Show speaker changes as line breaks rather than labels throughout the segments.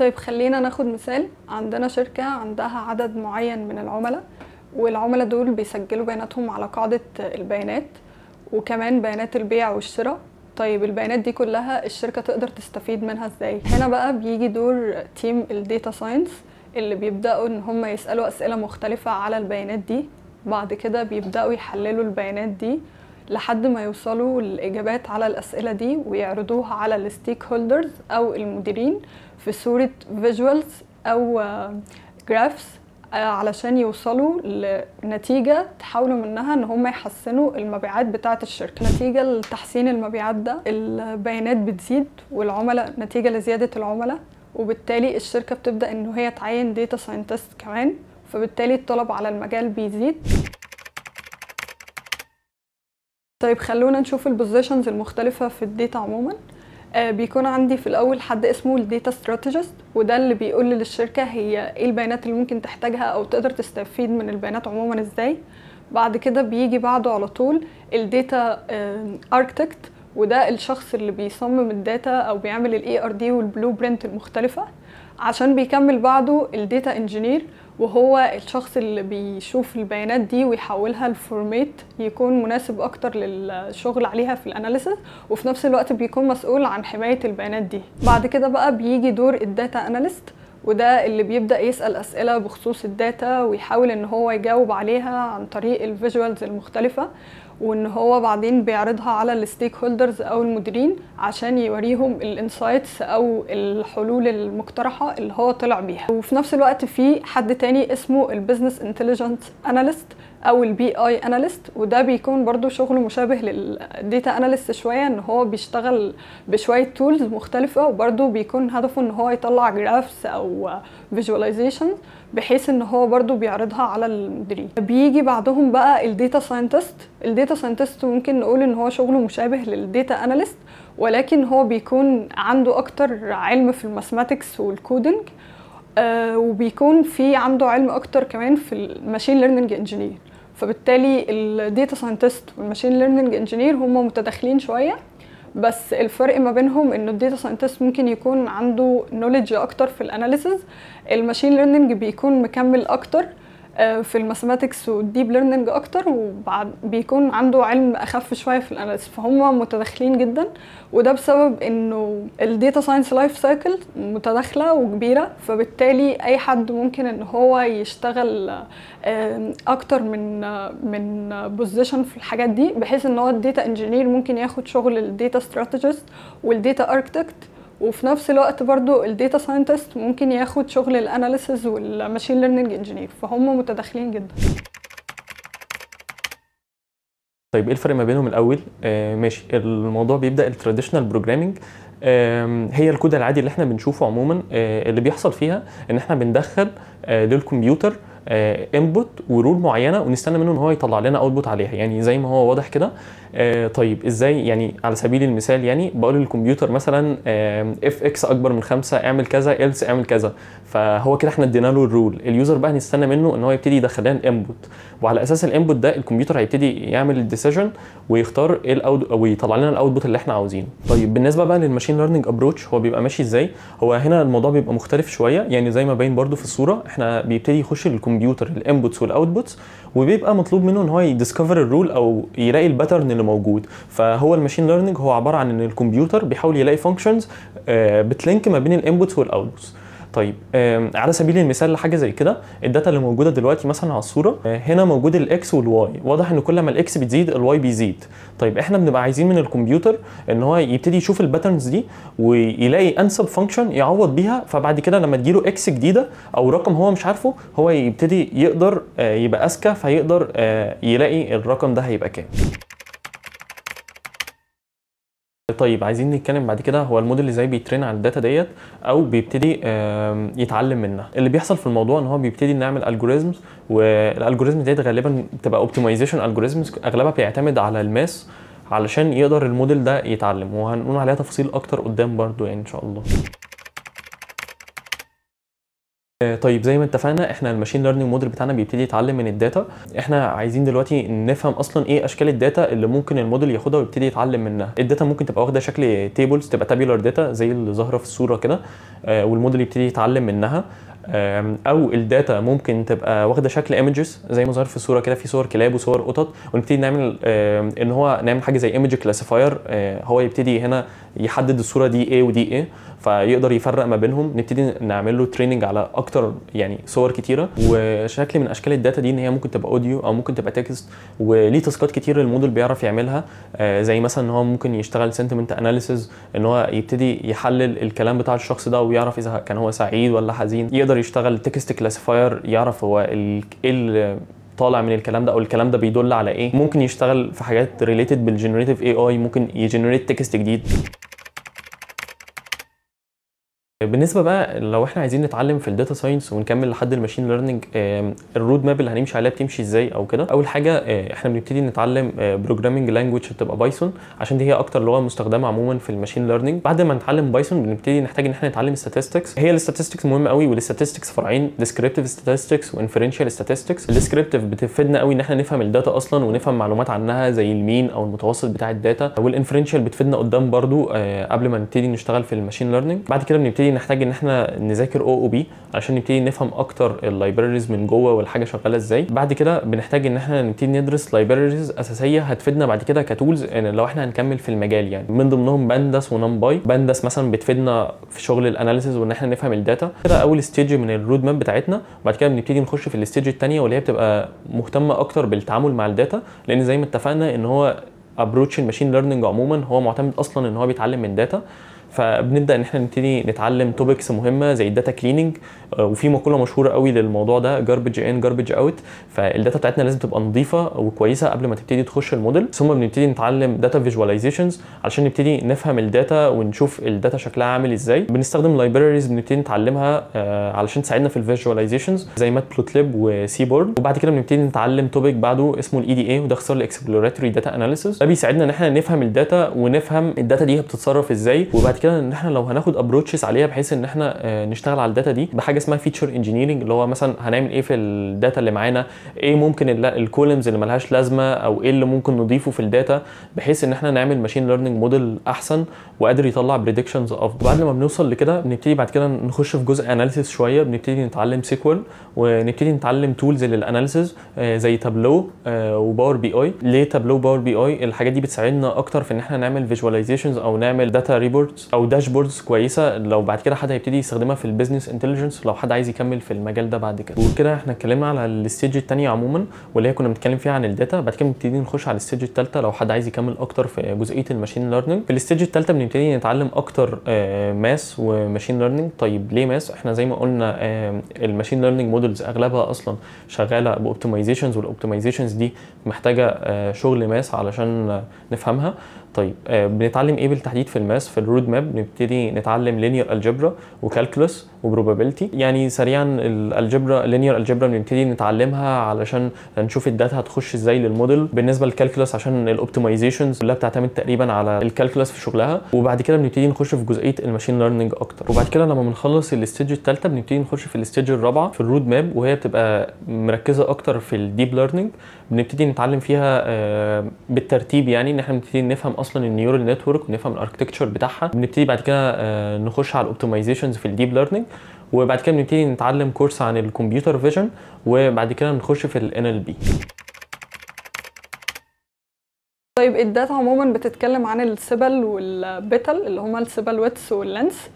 طيب خلينا ناخد مثال. عندنا شركة عندها عدد معين من العملاء، والعملاء دول بيسجلوا بياناتهم على قاعدة البيانات وكمان بيانات البيع والشراء. طيب البيانات دي كلها الشركة تقدر تستفيد منها ازاي؟ هنا بقى بيجي دور تيم الداتا ساينس اللي بيبدأوا ان هم يسألوا أسئلة مختلفة على البيانات دي. بعد كده بيبدأوا يحللوا البيانات دي لحد ما يوصلوا الإجابات على الأسئلة دي ويعرضوها على الستيك هولدرز أو المديرين في صورة فيجوالز أو جرافس علشان يوصلوا لنتيجة تحاولوا منها ان هم يحسنوا المبيعات بتاعة الشركة. نتيجة لتحسين المبيعات ده البيانات بتزيد والعملاء نتيجة لزيادة العملاء، وبالتالي الشركة بتبدأ ان هي تعين داتا ساينتست كمان، فبالتالي الطلب على المجال بيزيد. طيب خلونا نشوف البوزيشنز المختلفة في الداتا عموما. بيكون عندي في الاول حد اسمه الداتا استراتيجيست، وده اللي بيقول للشركه هي ايه البيانات اللي ممكن تحتاجها او تقدر تستفيد من البيانات عموما ازاي. بعد كده بيجي بعده على طول الداتا اركتكت، وده الشخص اللي بيصمم الداتا او بيعمل الاي ار دي والبلو برنت المختلفه. عشان بيكمل بعده الداتا انجينير، وهو الشخص اللي بيشوف البيانات دي ويحولها لفورمات يكون مناسب اكتر للشغل عليها في الاناليسيس، وفي نفس الوقت بيكون مسؤول عن حماية البيانات دي. بعد كده بقى بيجي دور الداتا اناليست، وده اللي بيبدأ يسأل أسئلة بخصوص الداتا ويحاول ان هو يجاوب عليها عن طريق الفيجوالز المختلفة، وان هو بعدين بيعرضها على الستيك هولدرز او المديرين عشان يوريهم الانسايتس او الحلول المقترحه اللي هو طلع بيها. وفي نفس الوقت في حد تاني اسمه البيزنس انتليجنت اناليست او البي اي اناليست، وده بيكون برضو شغله مشابه للديتا اناليست شويه، ان هو بيشتغل بشويه تولز مختلفه، وبرضو بيكون هدفه ان هو يطلع جرافس او فيجواليزيشن بحيث ان هو برضو بيعرضها على المديرين. بيجي بعدهم بقى الداتا ساينتست. الداتا ساينتست ممكن نقول ان هو شغله مشابه للداتا اناليست، ولكن هو بيكون عنده اكتر علم في الماثماتكس والكودينج، وبيكون في عنده علم اكتر كمان في الماشين ليرنينج انجينير. فبالتالي الداتا ساينتست والماشين ليرنينج انجينير هم متداخلين شويه، بس الفرق ما بينهم انه الداتا ساينتست ممكن يكون عنده نوليدج اكتر في الاناليسز، الماشين ليرنينج بيكون مكمل اكتر في الماثماتكس والديب ليرنينج اكتر، وبعد بيكون عنده علم اخف شويه في الاناليسز، فهم متداخلين جدا. وده بسبب انه الداتا ساينس لايف سايكل متداخله وكبيره، فبالتالي اي حد ممكن ان هو يشتغل اكتر من بوزيشن في الحاجات دي، بحيث ان هو الداتا انجينير ممكن ياخد شغل الداتا استراتيجيست والداتا اركتكت، وفي نفس الوقت برضو الداتا ساينتست ممكن ياخد شغل الاناليسز والماشين ليرنينج انجينير، فهم متداخلين جدا.
طيب ايه الفرق ما بينهم الاول؟ ماشي، الموضوع بيبدا التراديشنال بروجرامينج، هي الكود العادي اللي احنا بنشوفه عموما. اللي بيحصل فيها ان احنا بندخل للكمبيوتر انبوت ورول معينه ونستنى منه ان هو يطلع لنا اوتبوت عليها، يعني زي ما هو واضح كده. طيب ازاي؟ يعني على سبيل المثال يعني بقول للكمبيوتر مثلا اف اكس اكبر من 5 اعمل كذا، ايلس اعمل كذا، فهو كده احنا ادينا له الرول. اليوزر بقى نستنى منه ان هو يبتدي يدخل لنا الانبوت، وعلى اساس الانبوت ده الكمبيوتر هيبتدي يعمل الديسيجن ويختار ايه الاوت ويطلع لنا الاوتبوت اللي احنا عاوزينه. طيب بالنسبه بقى للماشين ليرنينج ابروتش هو بيبقى ماشي ازاي؟ هو هنا الموضوع بيبقى مختلف شويه، يعني زي ما باين برده في الصوره، احنا بيبتدي يخش الكمبيوتر الانبوتس والاوتبوتس، وبيبقى مطلوب منه ان هو يديسكفر الرول او يلاقي الباترن اللي موجود. فهو الماشين ليرنينج هو عباره عن ان الكمبيوتر بيحاول يلاقي فانكشنز بتلينك ما بين الانبوتس والاوتبوتس. طيب على سبيل المثال لحاجه زي كده، الداتا اللي موجوده دلوقتي مثلا على الصوره، هنا موجود الاكس والواي، واضح ان كل ما الاكس بتزيد الواي بيزيد. طيب احنا بنبقى عايزين من الكمبيوتر ان هو يبتدي يشوف الباترنز دي ويلاقي انسب فانكشن يعوض بيها، فبعد كده لما تجيله اكس جديده او رقم هو مش عارفه، هو يبتدي يقدر يبقى اذكى، فيقدر يلاقي الرقم ده هيبقى كام. طيب عايزين نتكلم بعد كده هو الموديل ازاي بيترين على الداتا ديت او بيبتدي يتعلم منها. اللي بيحصل في الموضوع ان هو بيبتدي نعمل الجوريزمز، والالجوريزم ديت غالبا بتبقى اوبتمايزيشن الجوريزمز، اغلبها بيعتمد على الماس علشان يقدر الموديل ده يتعلم، وهنقول عليها تفاصيل اكتر قدام برضو يعني ان شاء الله. طيب زي ما اتفقنا احنا الماشين ليرنينج موديل بتاعنا بيبتدي يتعلم من الداتا. احنا عايزين دلوقتي نفهم اصلا ايه اشكال الداتا اللي ممكن الموديل ياخدها ويبتدي يتعلم منها. الداتا ممكن تبقى واخده شكل تيبلز، تبقى تابيولار داتا زي اللي ظاهره في الصوره كده، والموديل يبتدي يتعلم منها. او الداتا ممكن تبقى واخده شكل ايمجز زي ما ظهر في الصوره كده، في صور كلاب وصور قطط، ونبتدي نعمل ان هو نعمل حاجه زي ايمج كلاسيفاير. هو يبتدي هنا يحدد الصوره دي ايه ودي ايه، فيقدر يفرق ما بينهم. نبتدي نعمل له تريننج على اكتر يعني صور كتيره. وشكل من اشكال الداتا دي ان هي ممكن تبقى اوديو او ممكن تبقى تكست، وليه تاسكات كتير الموديل بيعرف يعملها. زي مثلا ان هو ممكن يشتغل سنتمنت اناليسيز، ان هو يبتدي يحلل الكلام بتاع الشخص ده ويعرف اذا كان هو سعيد ولا حزين. يقدر يشتغل تكست كلاسيفاير، يعرف هو ايه طالع من الكلام ده او الكلام ده بيدل على ايه. ممكن يشتغل في حاجات ريليتد بالجنريتيف اي اي، ممكن يجنريت تكست جديد. بالنسبه بقى لو احنا عايزين نتعلم في الداتا ساينس ونكمل لحد الماشين ليرنينج، الرود ماب اللي هنمشي عليها بتمشي ازاي او كده. اول حاجه احنا بنبتدي نتعلم بروجرامنج لانجويج بتبقى بايثون، عشان دي هي اكتر لغه مستخدمه عموما في الماشين ليرنينج. بعد ما نتعلم بايثون بنبتدي نحتاج ان احنا نتعلم statistics. هي الستاتستكس مهمه قوي، والستاتستكس فرعين: descriptive statistics وانفرنشال statistics. الديسكريبتيف بتفيدنا قوي ان احنا نفهم الداتا اصلا ونفهم معلومات عنها زي المين او المتوسط بتاع الداتا، والانفرنشال بتفيدنا قدام برضو قبل ما نبتدي نشتغل في الماشين ليرنينج. بعد كده بنبتدي نحتاج ان احنا نذاكر او بي عشان نبتدي نفهم اكتر اللايبريز من جوه والحاجه شغاله ازاي. بعد كده بنحتاج ان احنا نبتدي ندرس لايبريز اساسيه هتفيدنا بعد كده كتولز لو احنا هنكمل في المجال. يعني من ضمنهم بانداس ونمباي. بانداس مثلا بتفيدنا في شغل الاناليسيز وان احنا نفهم الداتا. كده اول ستيج من الرود ماب بتاعتنا. بعد كده بنبتدي نخش في الستيج الثانيه واللي هي بتبقى مهتمه اكتر بالتعامل مع الداتا، لان زي ما اتفقنا ان هو ابروتش الماشين ليرنينج عموما هو معتمد اصلا ان هو بيتعلم من داتا. فبنبدا ان احنا نبتدي نتعلم توبكس مهمه زي الداتا كليننج، وفي مقوله مشهوره قوي للموضوع ده: جاربج ان جاربج اوت. فالداتا بتاعتنا لازم تبقى نظيفه وكويسه قبل ما تبتدي تخش الموديل. ثم بنبتدي نتعلم داتا فيجواليزيشنز علشان نبتدي نفهم الداتا ونشوف الداتا شكلها عامل ازاي. بنستخدم لايبريز بنبتدي نتعلمها علشان تساعدنا في الفيجواليزيشنز زي ماتبلوتليب وسيبورد. وبعد كده بنبتدي نتعلم توبك بعده اسمه الاي دي اي، وده اختصار لاكسبلوراتوري داتا اناليسيس. ده بيساعدنا ان احنا نفهم الداتا ونفهم الداتا دي بتتصرف ازاي. وبعد كده ان احنا لو هناخد ابروتشز عليها بحيث ان احنا نشتغل على الداتا دي بحاجه اسمها فيتشر انجينيرنج، اللي هو مثلا هنعمل ايه في الداتا اللي معانا، ايه ممكن الكولمز اللي ملهاش لازمه او ايه اللي ممكن نضيفه في الداتا بحيث ان احنا نعمل ماشين ليرنينج موديل احسن وقادر يطلع بريدكشنز افضل. بعد ما بنوصل لكده بنبتدي بعد كده نخش في جزء اناليسيس شويه. بنبتدي نتعلم سيكوال ونبتدي نتعلم تولز للاناليسيس زي تابلو وباور بي اي. ليه تابلو وباور بي اي؟ الحاجات دي بتساعدنا اكتر في ان احنا نعمل فيجواليزيشنز او نعمل داتا ريبورتس او داشبوردز كويسه لو بعد كده حد هيبتدي يستخدمها في البيزنس انتليجنس، لو حد عايز يكمل في المجال ده بعد كده. وكده احنا اتكلمنا على الستيج الثانيه عموما واللي هي كنا بنتكلم فيها عن الداتا. بعد كده بنبتدي نخش على الستيج الثالثه لو حد عايز يكمل اكتر في جزئيه الماشين ليرنينج. في الستيج الثالثه بنبتدي نتعلم اكتر ماس وماشين ليرنينج. طيب ليه ماس؟ احنا زي ما قلنا الماشين ليرنينج مودلز اغلبها اصلا شغاله باوبتمايزيشنز، والاوبتمايزيشنز دي محتاجه شغل ماس علشان نفهمها. طيب بنتعلم ايه بالتحديد في الماس؟ في الرود ماب بنبتدي نتعلم لينير الجبرا وكالكولس وبروبابيلتي. يعني سريعا الالجبرا، لينير الجبرا بنبتدي نتعلمها علشان نشوف الداتا هتخش ازاي للموديل. بالنسبه للكالكولس عشان الاوبتمايزيشنز كلها بتعتمد تقريبا على الكالكولس في شغلها. وبعد كده بنبتدي نخش في جزئيه الماشين ليرنينج اكتر. وبعد كده لما بنخلص الستيج الثالثه بنبتدي نخش في الستيج الرابعه في الرود ماب، وهي بتبقى مركزه اكتر في الديب ليرنينج. بنبتدي نتعلم فيها بالترتيب، يعني ان احنا بنبتدي نفهم اصلا النيورال نتورك ونفهم الاركتكتشر بتاعها. بنبتدي بعد كده نخش على الاوبتمايزيشنز في الديب ليرنينج، وبعد كده بنبتدي نتعلم كورس عن الكمبيوتر فيجن، وبعد كده نخش في ال NLP.
طيب الداتا عموما بتتكلم عن السيبل والبيتل اللي هما السيبل ويتس واللينس.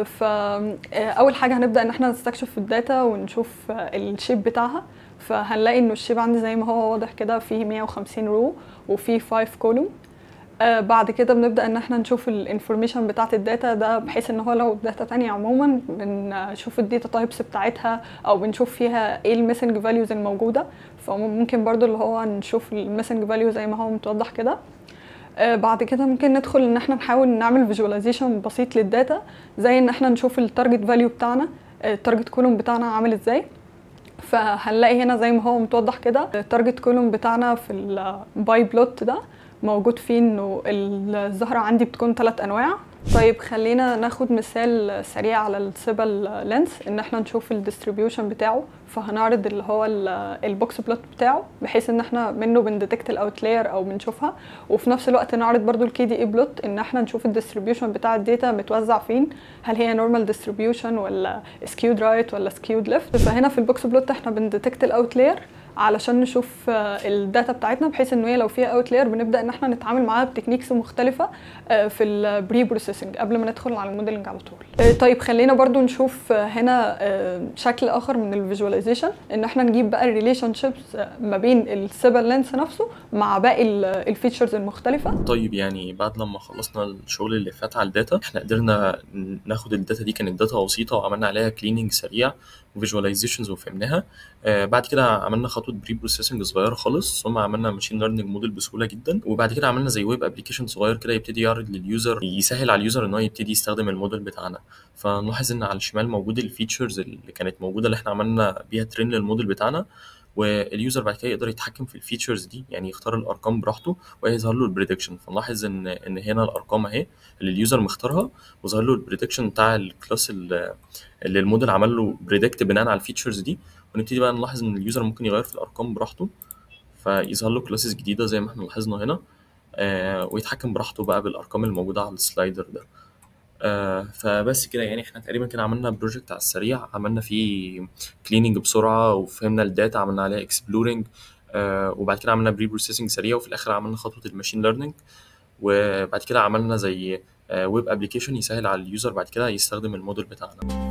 فأول حاجة هنبدأ ان احنا نستكشف الداتا ونشوف الشيب بتاعها. فهنلاقي انه الشيب عندي زي ما هو واضح كده فيه 150 رو وفيه 5 كولوم. بعد كده بنبدأ ان احنا نشوف الانفورميشن بتاعت الداتا ده، بحيث ان هو لو داتا تانية عموما بنشوف الداتا تايبس بتاعتها او بنشوف فيها ايه الميسنج فاليوز الموجودة. فممكن برضو اللي هو نشوف الميسنج فاليو زي ما هو متوضح كده. بعد كده ممكن ندخل ان احنا نحاول نعمل فيجواليزيشن بسيط للداتا، زي ان احنا نشوف التارجت فاليو بتاعنا، التارجت كولوم بتاعنا عامل ازاي. فهنلاقي هنا زي ما هو متوضح كده التارجت كولوم بتاعنا في الباي بلوت ده موجود فيه انه الزهرة عندي بتكون 3 انواع. طيب خلينا ناخد مثال سريع على السيبل لينس ان احنا نشوف الديستريبيوشن بتاعه. فهنعرض اللي هو البوكس بلوت بتاعه بحيث ان احنا منه بنديتكت الاوتلاير او بنشوفها، وفي نفس الوقت نعرض برضو الكي دي اي بلوت ان احنا نشوف الديستريبيوشن بتاع الداتا متوزع فين، هل هي نورمال ديستريبيوشن ولا سكيود رايت ولا سكيود ليفت. فهنا في البوكس بلوت احنا بنديتكت الاوتلاير علشان نشوف الداتا بتاعتنا، بحيث ان هي لو فيها اوتلاير بنبدا ان احنا نتعامل معاها بتكنيكس مختلفه في البري بروسيسنج قبل ما ندخل على الموديلنج على طول. طيب خلينا برضو نشوف هنا شكل اخر من الفيجواليزيشن ان احنا نجيب بقى الريليشن شيبس ما بين السيبل لينس نفسه مع باقي الفيتشرز المختلفه.
طيب يعني بعد لما خلصنا الشغل اللي فات على الداتا، احنا قدرنا ناخد الداتا دي، كانت داتا بسيطه وعملنا عليها كليننج سريع وفيجواليزيشنز وفهمناها. بعد كده عملنا خطوه بري بروسيسنج صغيره خالص، ثم عملنا ماشين ليرنينج موديل بسهوله جدا، وبعد كده عملنا زي ويب ابلكيشن صغير كده يبتدي يعرض لليوزر، يسهل على اليوزر ان هو يبتدي يستخدم الموديل بتاعنا. فنلاحظ ان على الشمال موجود الفيتشرز اللي كانت موجوده اللي احنا عملنا بيها ترين للموديل بتاعنا، واليوزر بعد كده يقدر يتحكم في الفيتشرز دي، يعني يختار الارقام براحته ويظهر له البريدكشن. فنلاحظ ان هنا الارقام اهي اللي اليوزر مختارها، وظهر له البريدكشن بتاع الكلاس اللي الموديل عمل له بريدكت بناء على الفيتشرز دي. ونبتدي بقى نلاحظ ان اليوزر ممكن يغير في الارقام براحته، فيظهر له كلاسز جديده زي ما احنا لاحظنا هنا، ويتحكم براحته بقى بالارقام الموجوده على السلايدر ده. فبس كده، يعني احنا تقريبا كده عملنا بروجكت على السريع، عملنا فيه كليننج بسرعه وفهمنا الداتا، عملنا عليها اكسبلورنج، وبعد كده عملنا بري بروسيسنج سريع، وفي الاخر عملنا خطوه الماشين ليرنينج، وبعد كده عملنا زي ويب ابلكيشن يسهل على اليوزر بعد كده يستخدم الموديل بتاعنا.